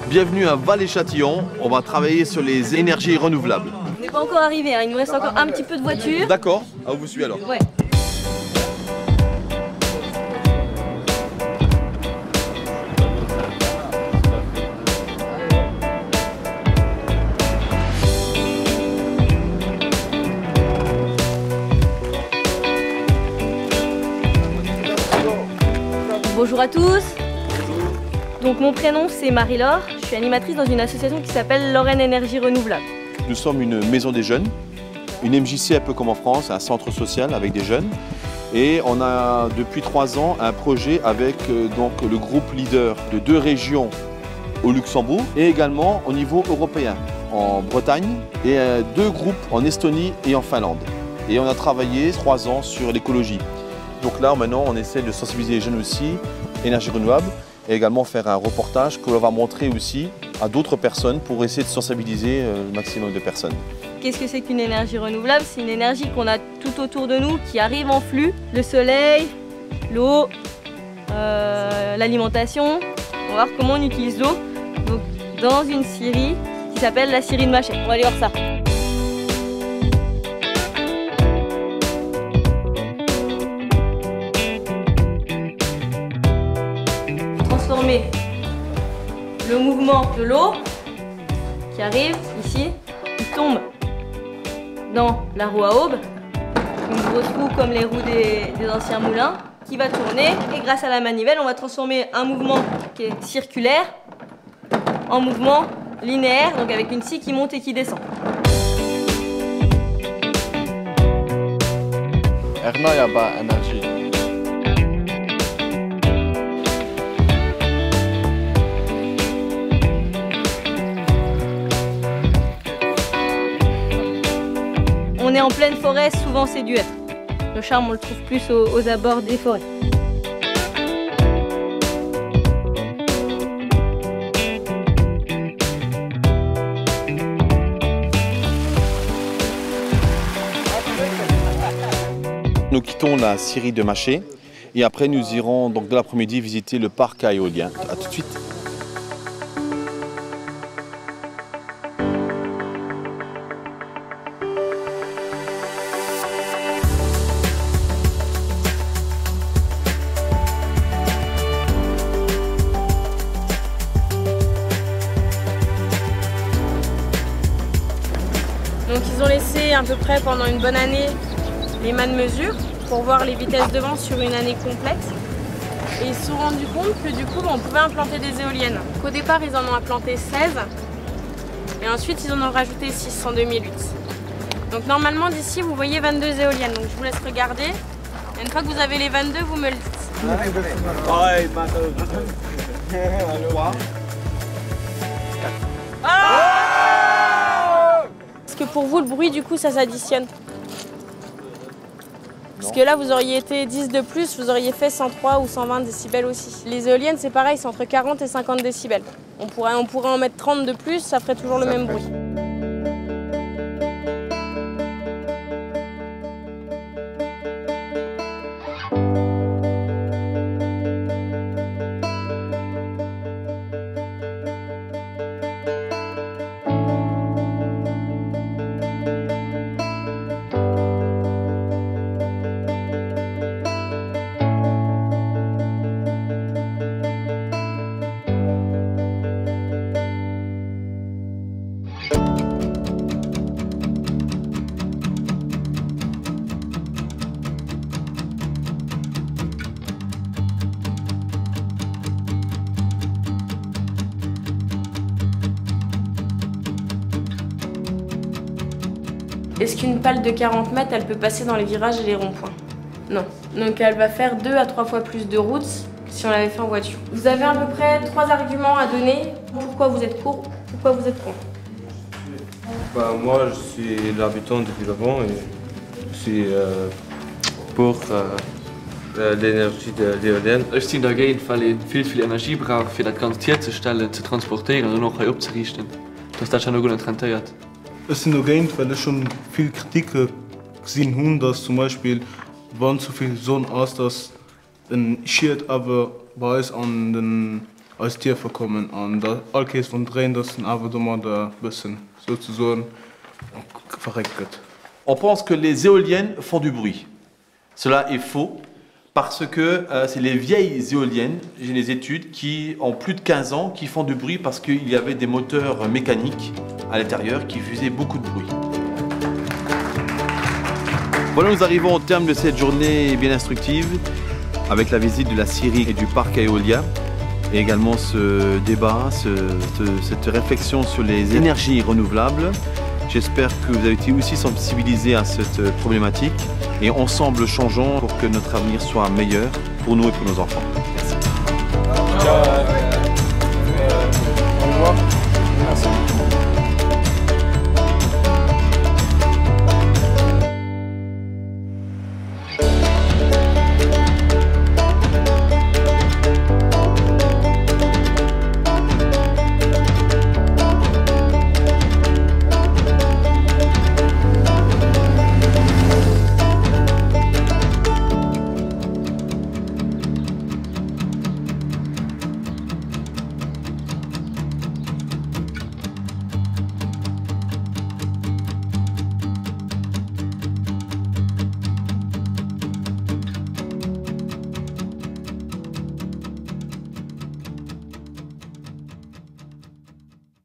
Bienvenue à Vallée-Châtillon, on va travailler sur les énergies renouvelables. On n'est pas encore arrivé, hein. Il nous reste encore un petit peu de voiture. D'accord, on vous suit alors. Ouais. Bonjour à tous. Donc mon prénom c'est Marie-Laure, je suis animatrice dans une association qui s'appelle Lorraine Énergie Renouvelable. Nous sommes une maison des jeunes, une MJC un peu comme en France, un centre social avec des jeunes. Et on a depuis 3 ans un projet avec donc, le groupe leader de 2 régions au Luxembourg et également au niveau européen, en Bretagne et 2 groupes en Estonie et en Finlande. Et on a travaillé 3 ans sur l'écologie. Donc là maintenant on essaie de sensibiliser les jeunes aussi, énergie renouvelable, et également faire un reportage que l'on va montrer aussi à d'autres personnes pour essayer de sensibiliser le maximum de personnes. Qu'est-ce que c'est qu'une énergie renouvelable? C'est une énergie qu'on a tout autour de nous, qui arrive en flux. Le soleil, l'eau, l'alimentation. On va voir comment on utilise l'eau dans une scierie qui s'appelle la scierie de Machet. On va aller voir ça. Transformer le mouvement de l'eau qui arrive ici, qui tombe dans la roue à aube, une grosse roue comme les roues des anciens moulins, qui va tourner et grâce à la manivelle, on va transformer un mouvement qui est circulaire en mouvement linéaire, donc avec une scie qui monte et qui descend. Ernayaba Energy. On est en pleine forêt, souvent c'est dû être. Le charme, on le trouve plus aux abords des forêts. Nous quittons la scierie de Machet et après nous irons donc de l'après-midi visiter le parc à éolien. A tout de suite. Donc ils ont laissé à peu près pendant une bonne année les mains-de-mesure pour voir les vitesses de vent sur une année complète. Et ils se sont rendus compte que du coup on pouvait implanter des éoliennes. Qu'au départ ils en ont implanté 16 et ensuite ils en ont rajouté 6 en 2008. Donc normalement d'ici vous voyez 22 éoliennes. Donc je vous laisse regarder. Et une fois que vous avez les 22, vous me le dites. Est-ce que pour vous le bruit du coup ça s'additionne? Parce que là vous auriez été 10 de plus, vous auriez fait 103 ou 120 décibels aussi. Les éoliennes c'est pareil, c'est entre 40 et 50 décibels. On pourrait en mettre 30 de plus, ça ferait toujours le même bruit. Est-ce qu'une pale de 40 mètres, elle peut passer dans les virages et les ronds-points? Non. Donc elle va faire 2 à 3 fois plus de route si si on l'avait fait en voiture. Vous avez à peu près 3 arguments à donner. Pourquoi vous êtes pour, pourquoi vous êtes contre? Bah, moi, je suis l'habitant de Villevent et je suis pour l'énergie de l'éolienne. Ich bin dagegen, weil ich viel Energie brauche, für das ganze Tier zu stellen, zu transportieren und noch abzurichten. Das ist schon noch gut rentiert. Ich bin dagegen, weil ich schon viel Kritik gesehen habe, dass zum Beispiel, wann so viel Sonne ist, dass ein Schild aber bei uns an den als Tier verkommen. Und da alles von drin, das sind aber immer da ein bisschen sozusagen verreckt. On pense que les éoliennes font du bruit. Cela est faux parce que c'est les vieilles éoliennes, j'ai des études, qui ont plus de 15 ans, qui font du bruit parce qu'il y avait des moteurs mécaniques à l'intérieur qui faisaient beaucoup de bruit. Voilà, nous arrivons au terme de cette journée bien instructive avec la visite de la scierie et du parc à éolien et également ce débat, cette réflexion sur les énergies renouvelables. J'espère que vous avez été aussi sensibilisés à cette problématique et ensemble changeons pour que notre avenir soit meilleur pour nous et pour nos enfants. Merci. Ciao.